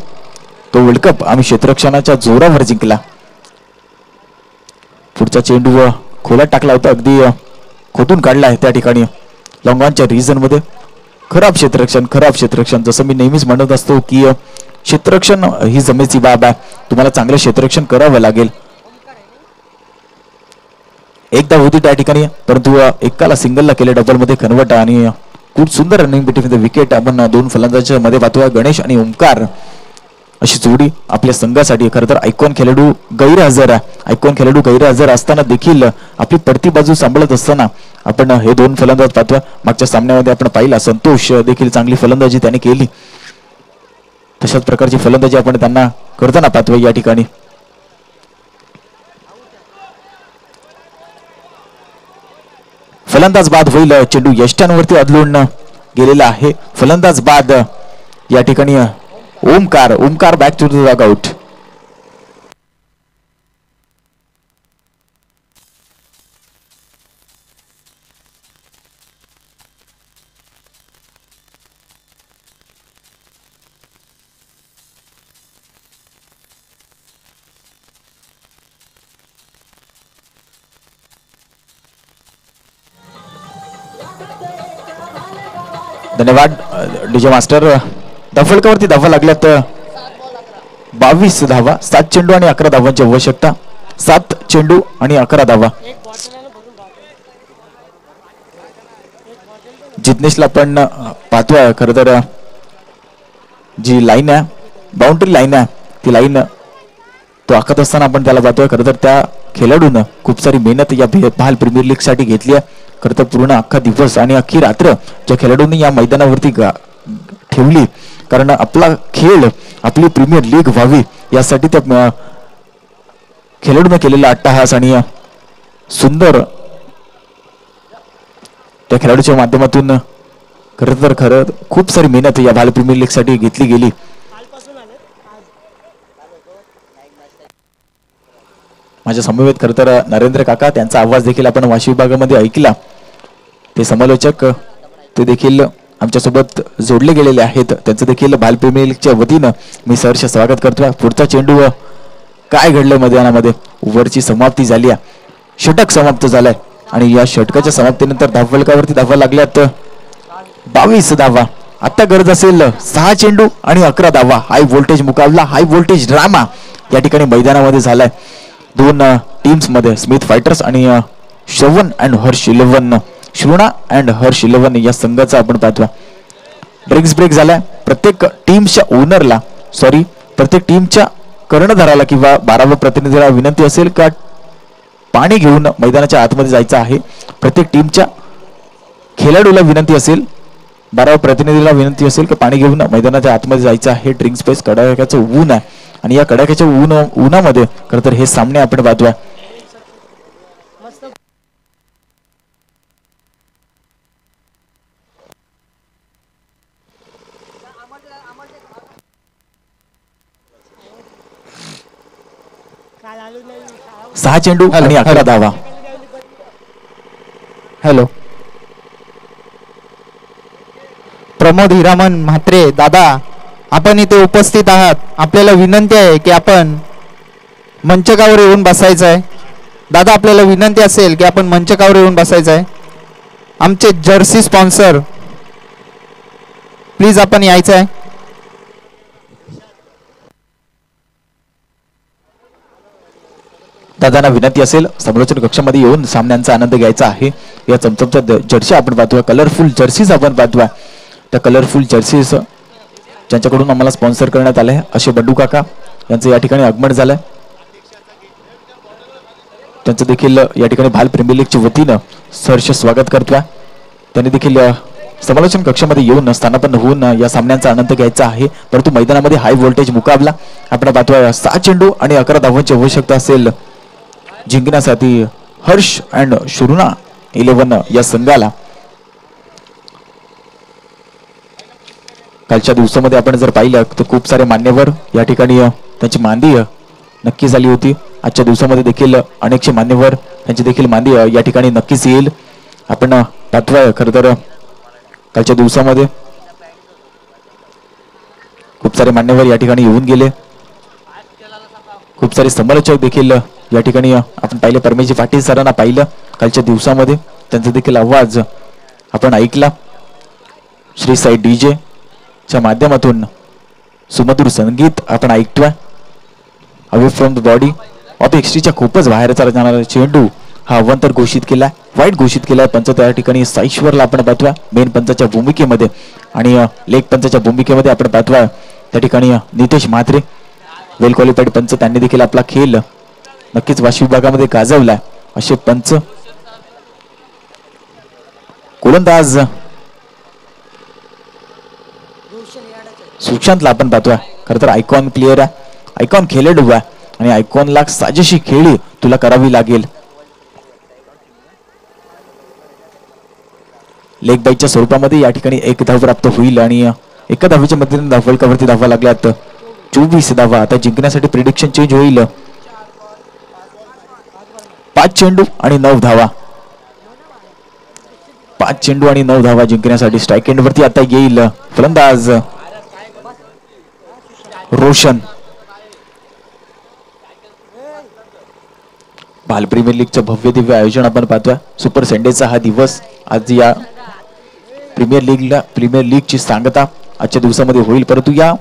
तो वर्ल्ड कप आम्ही क्षेत्ररक्षणाच्या जोरावर जिंकला. पुढचा चेंडू खोलात टाकला होता, अगदी खोटून काढला आहे त्या ठिकाणी लॉंगॉनच्या रिजन मध्ये. खराब क्षेत्ररक्षण जसं मी नेहमीच म्हणत असतो की क्षेत्ररक्षण ही जमेची बाब आहे. तुम्हाला चांगलं क्षेत्ररक्षण करावं लागेल. एकदा होती त्या ठिकाणी, परंतु एकाला सिंगलला केले डबल मध्ये कन्वर्ट आणि खूप सुंदर रनिंग बिटवीन द विकेट आपण 2 फलंदाजांच्या मध्ये पाहतोय. गणेश आणि ओमकार अशी जोडी आपल्या संघासाठी खरं तर आयकॉन खेळाडू गैरहजर आहे. आयकॉन खेळाडू गैरहजर असताना देखील आपली पडती बाजू सांभाळत असताना आपण हे 2 फलंदाज पाहतोय. मागच्या सामन्यामध्ये आपण पाहिला संतोष देखील चांगली फलंदाजी त्याने केली. तशाच प्रकारची फलंदाजी आपण त्यांना करताना पाहतोय या ठिकाणी. फलंदाज बाद होईल. चेंडू यष्ट्यांवरती आदळून गेलेला आहे. फलंदाज बाद या ठिकाणी Omkar back to the dugout. धन्यवाद डीजे मास्टर. फलकावरती धावा लागल्यात 22 धावा. 7 चेंडू आणि 11 धावांची आवश्यकता. 7 चेंडू आणि 11 धावा. जिग्नेशला पण पाहतोय खरं तर जी लाईन आहे बाउंड्री लाईन आहे ती लाईन तो आखत असताना आपण त्याला पाहतोय. खरं तर त्या खेळाडून खूप सारी मेहनत या भाल प्रीमियर लीग साठी घेतली आहे. खरं तर पूर्ण अख्खा दिवस आणि अख्खी रात्र ज्या खेळाडूंनी या मैदानावरती ठेवली, कारण आपला खेळ आपली प्रीमियर लीग व्हावी यासाठी त्या खेळाडूने केलेला अट्टहास आणि सुंदर त्या खेळाडूच्या माध्यमातून खरं खूप सारी मेहनत या भाल प्रीमियर लीग साठी घेतली गेली. माझ्या समवेत खरं तर नरेंद्र काका, त्यांचा आवाज देखील आपण वाशी विभागामध्ये ऐकला. ते समालोचक ते देखील आमच्यासोबत जोडले गेलेले आहेत. त्यांचं देखील भाल प्रीमियर लीगच्या वतीनं मी सहर्ष स्वागत करतोय. पुढचा चेंडू काय घडलं मैदानामध्ये. ओव्हरची समाप्ती झाली आहे. षटक समाप्त झालाय आणि या षटकाच्या समाप्तीनंतर धावफलकावरती धावा लागल्यात 22 धावा. आता गरज असेल 6 चेंडू आणि 11 धावा. हाय व्होल्टेज मुकाबला, हाय व्होल्टेज ड्रामा या ठिकाणी मैदानामध्ये झालाय. 2 टीम्स मध्ये स्मिथ फायटर्स आणि श्रवण अँड हर्ष 11 श्रुणा अँड हर्ष 11 या संघाचा आपण पाहतोय. ड्रिंक्स ब्रेक झालाय. प्रत्येक टीमच्या ओनरला प्रत्येक टीमच्या कर्णधाराला किंवा 12व्या प्रतिनिधीला विनंती असेल का पाणी घेऊन मैदानाच्या आतमध्ये जायचं आहे. प्रत्येक टीमच्या खेळाडूला विनंती असेल, 12व्या प्रतिनिधीला विनंती असेल की पाणी घेऊन मैदानाच्या आतमध्ये जायचं आहे. ड्रिंक स्पेस कडाक्याचं ऊन आहे आणि या कडाक्याच्या उन्हामध्ये खरं तर हे सामने आपण पाहतोय. सहा चेंडू आणि 11 धावा. हॅलो, प्रमोद हिरामन म्हात्रे दादा, आपण इथे उपस्थित आहात. आपल्याला विनंती आहे की आपण मंचकावर येऊन बसायचं आहे. दादा, आपल्याला विनंती असेल की आपण मंचकावर येऊन बसायचं आहे. आमचे जर्सी स्पॉन्सर, प्लीज आपण यायचं आहे. दादांना विनंती असेल समालोचन कक्षामध्ये येऊन सामन्यांचा आनंद घ्यायचा आहे. या चमचमच्या जर्सी आपण पाहतोय, कलरफुल जर्सीज आपण पाहतोय. त्या कलरफुल जर्सीज ज्यांच्याकडून आम्हाला स्पॉन्सर करण्यात आले असे बंडू काका यांचं या ठिकाणी आगमन झालंय. त्यांचं देखील या ठिकाणी भाल प्रीमियर लीगच्या वतीनं सहर्ष स्वागत करतोय. त्यांनी देखील समालोचन कक्षामध्ये येऊन स्थानापन्न होऊन या सामन्यांचा आनंद घ्यायचा आहे. परंतु मैदानामध्ये हाय व्होल्टेज मुकाबला आपण पाहतोय. 6 चेंडू आणि 11 धावांची आवश्यकता असेल जिंकण्यासाठी हर्ष अँड शुरुना 11 या संघाला. कालच्या दिवसामध्ये आपण जर पाहिलं तर खूप सारे मान्यवर या ठिकाणी त्यांची मांदी नक्की झाली होती. आजच्या दिवसामध्ये देखील अनेकशे मान्यवर त्यांची देखील मांदी या ठिकाणी नक्कीच येईल. आपण पाहतोय खरं तर कालच्या दिवसामध्ये खूप सारे मान्यवर या ठिकाणी येऊन गेले. खूप सारे समालोचक देखील या ठिकाणी आपण पाहिले. परमेशजी पाटील सरांना पाहिलं कालच्या दिवसामध्ये, त्यांचा देखील आवाज आपण ऐकला. श्री साई डीजे च्या माध्यमातून सुमधुर संगीत आपण ऐकतोय. Away from the body of एक्स्ट्रीच्या खूपच बाहेरचा जाणारा चेंडू हा अवंतर घोषित केला, वाईट घोषित केलाय. पंच त्या ठिकाणी साईश्वरला आपण पाहतोय मेन पंचाच्या भूमिकेमध्ये, आणि लेग पंचाच्या भूमिकेमध्ये आपण पाहतोय त्या ठिकाणी नितेश म्हात्रे, वेल क्वालिफाईड पंच. त्यांनी देखील आपला खेळ नक्कीच वाशी विभागामध्ये गाजवलाय. असे पंच गोलंदाज सुशांतला आपण पाहतोय. खरं तर आयकॉन प्लेअर आहे, आयकॉन खेळाडू आहे, आणि आयकॉनला साजेशी खेळी तुला करावी लागेल. लेग बाईच्या स्वरूपामध्ये या ठिकाणी 1 धाव प्राप्त होईल, आणि एका धावेच्या मदतीने धावलकावरती धावा लागल्यात 24 धावा. आता जिंकण्यासाठी प्रिडिक्शन चेंज होईल. 5 चेंडू आणि 9 धावा. 5 चेंडू आणि 9 धावा जिंकण्यासाठी स्ट्राईक एंड वरती आता येईल फलंदाज रोशन. बाल प्रीमियर लीगचं भव्य दिव्य आयोजन आपण पाहतोय. सुपर संडेचा हा दिवस. आज या प्रीमियर लीगची सांगता आजच्या दिवसामध्ये होईल. परंतु या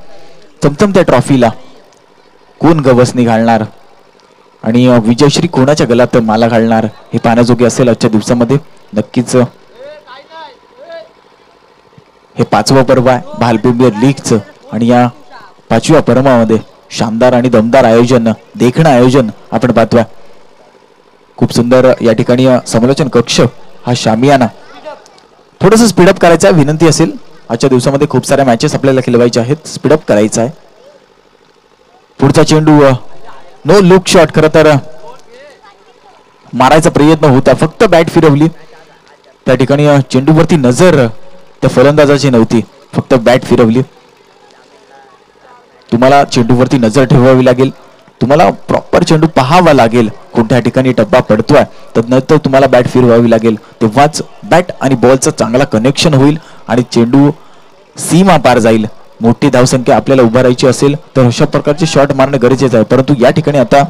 चमचमत्या ट्रॉफीला कोण गवसणी घालणार आणि विजयश्री कोणाच्या गलात माला घालणार हे पाहण्याजोगे असेल आजच्या दिवसामध्ये. नक्कीच हे 5वं पर्व आहे बाल प्रीमियर लीगचं, आणि या 5व्या पर्वामध्ये शानदार आणि दमदार आयोजन, देखणं आयोजन आपण पाहतोय. खूप सुंदर या ठिकाणी समालोचन कक्ष हा शामियाना थोडस स्पीडअप करायचा आहे. विनंती असेल आजच्या दिवसामध्ये खूप साऱ्या मॅचेस आपल्याला खेळवायच्या आहेत, स्पीडअप करायचा आहे. पुढचा चेंडू नो लुक शॉट. खरं तर मारायचा प्रयत्न होता, फक्त बॅट फिरवली. त्या ठिकाणी चेंडूवरती नजर त्या फलंदाजाची नव्हती, फक्त बॅट फिरवली. तुम्हाला चेंडूवरती नजर ठेवावी लागेल, तुम्हाला प्रॉपर चेंडू पाहावा लागेल कोणत्या ठिकाणी टप्पा पडतोय, नंतर तुम्हाला बॅट फिरवावी लागेल. तेव्हाच बॅट आणि बॉलचं चांगला कनेक्शन होईल आणि चेंडू सीमा पार जाईल. मोठी धावसंख्या आपल्याला उभा राहायची असेल तर अशा प्रकारचे शॉट मारणं गरजेचं आहे. परंतु या ठिकाणी आता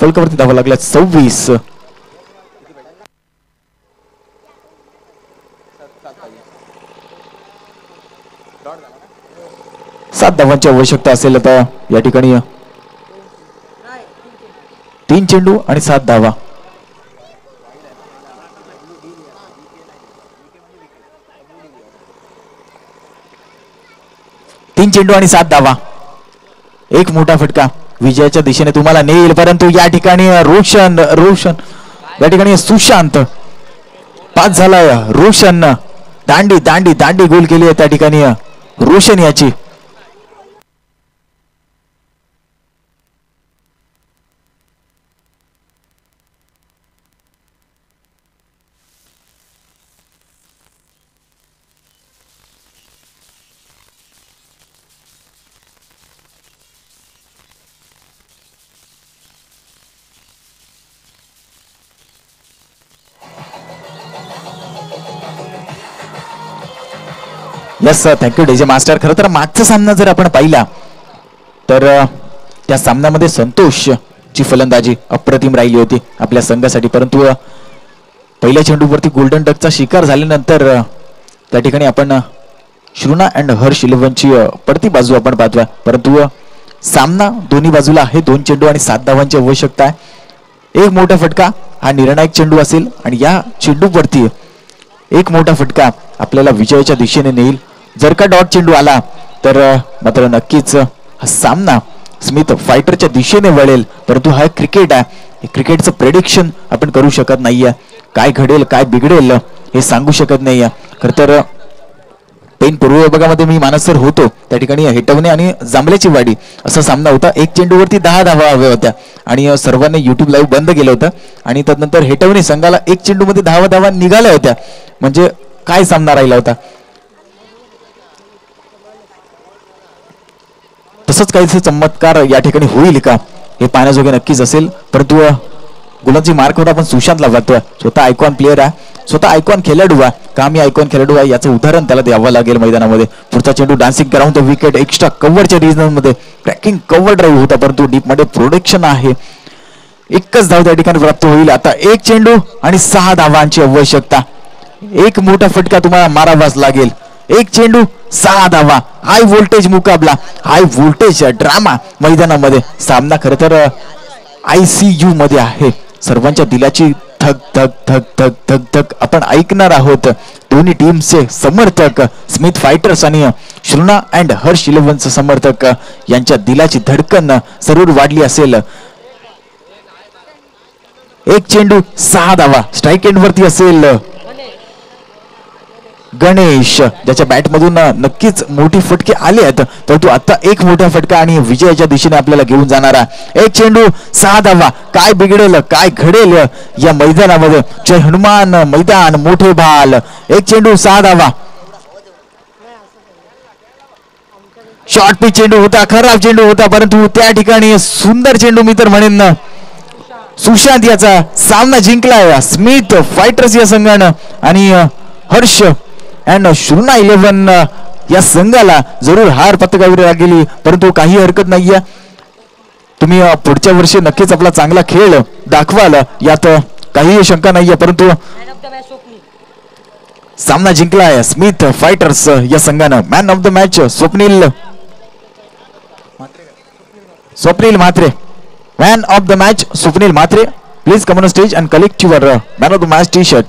फलकावरती धावा लागल्या 26. सात धावांची आवश्यकता असेल आता या ठिकाणी. 3 चेंडू आणि 7 धावा. तीन चेंडू आणि 7 धावा. एक मोठा फटका विजयाच्या दिशेने तुम्हाला नेईल. परंतु या ठिकाणी रोशन या ठिकाणी सुशांत 5 झालाय. रोशन दांडी गोल केली आहे त्या ठिकाणी रोशन याची. Yes thank you DJ master. खरं तर मागचा सामना जर आपण पाहिला तर त्या सामन्यामध्ये संतोषची फलंदाजी अप्रतिम राहिली होती आपल्या संघासाठी, परंतु पहिल्या चेंडूवरती गोल्डन डकचा शिकार झाल्यानंतर त्या ठिकाणी आपण श्रुना अँड हर्ष इलेव्हनची पडती बाजू आपण पाहतोय. परंतु सामना दोन्ही बाजूला आहे. 2 चेंडू आणि 7 धावांची आवश्यकता आहे. एक मोठा फटका हा निर्णायक चेंडू असेल आणि या चेंडूवरती एक मोठा फटका आपल्याला विजयाच्या दिशेने नेईल. जर का डॉट चेंडू आला तर मात्र नक्कीच हा सामना स्मिथ फायटरच्या दिशेने वळेल. परंतु हा क्रिकेट आहे, क्रिकेटचं प्रेडिक्शन आपण करू शकत नाहीये. काय घडेल काय बिघडेल हे सांगू शकत नाहीये. खरं तर पेन पूर्व विभागामध्ये मी मानसर होतो त्या ठिकाणी हेटवणे आणि जांभल्याची वाडी असा सामना होता. एक चेंडूवरती 10 धावा हव्या होत्या आणि सर्वांनी युट्यूब लाईव्ह बंद केलं होतं आणि त्यानंतर हेटवणे संघाला एक चेंडूमध्ये 10 धावा निघाल्या होत्या. म्हणजे काय सामना राहिला होता. तसंच काहीच चमत्कार या ठिकाणी होईल का हे पाहण्याजोगे नक्कीच असेल. परंतु गुलांची मार्कवर आपण सुशांतला बघतोय. स्वतः आयकॉन प्लेअर आहे, स्वतः आयकॉन खेळाडू आहे. का मी आयकॉन खेळाडू आहे याचं उदाहरण त्याला द्यावं लागेल मैदानामध्ये. पुढचा चेंडू dancing ground the wicket extra कव्हरच्या रिजनमध्ये क्रॅकिंग कव्हर ड्राईव्ह होता, परंतु डीप मध्ये प्रोडक्शन आहे. एकच धाव त्या ठिकाणी प्राप्त होईल. आता एक चेंडू आणि 6 धावांची आवश्यकता. एक मोठा फटका तुम्हाला मारावाच लागेल. एक चेंडू 6 धावा. हाय व्होल्टेज मुकाबला, हाय व्होल्टेज ड्रामा मैदानामध्ये. सामना खरं तर ICU मध्ये आहे. सर्वांच्या दिलाची धक धक धक धक धक धक आपण ऐकणार आहोत. दोन्ही टीमचे समर्थक स्मिथ फायटर्स आणि श्रुना अँड हर्ष इलेव्हनचे समर्थक यांच्या दिलाची धडकन जरूर वाढली असेल. एक चेंडू 6 धावा. स्ट्राईक एंड वरती असेल गणेश, ज्याच्या बॅट मधून नक्कीच मोठी फटके आले आहेत. परंतु आता एक मोठा फटका आणि विजयाच्या दिशेने आपल्याला घेऊन जाणारा एक चेंडू 6 धावा. काय बिघडेल काय घडेल या मैदानामध्ये. जय हनुमान मैदान मोठे भाल. एक चेंडू 6 धावा. शॉर्ट पिच चेंडू होता, खराब चेंडू होता, परंतु त्या ठिकाणी सुंदर चेंडू मी तर म्हणेन सुशांत याचा सामना जिंकलाय स्मिथ फायटर्स या संघानं. आणि हर्ष अँड श्रुना इलेव्हन या संघाला जरूर हार पत्करावी लागली, परंतु काही हरकत नाहीये. तुम्ही पुढच्या वर्षी नक्कीच आपला चांगला खेळ दाखवाल यात काही शंका नाहीये. परंतु सामना जिंकलाय स्मिथ फायटर्स या संघानं. Man of the match Swapnil Mhatre. Man of the match Swapnil Mhatre. Please come on stage and collect your man of the match T shirt.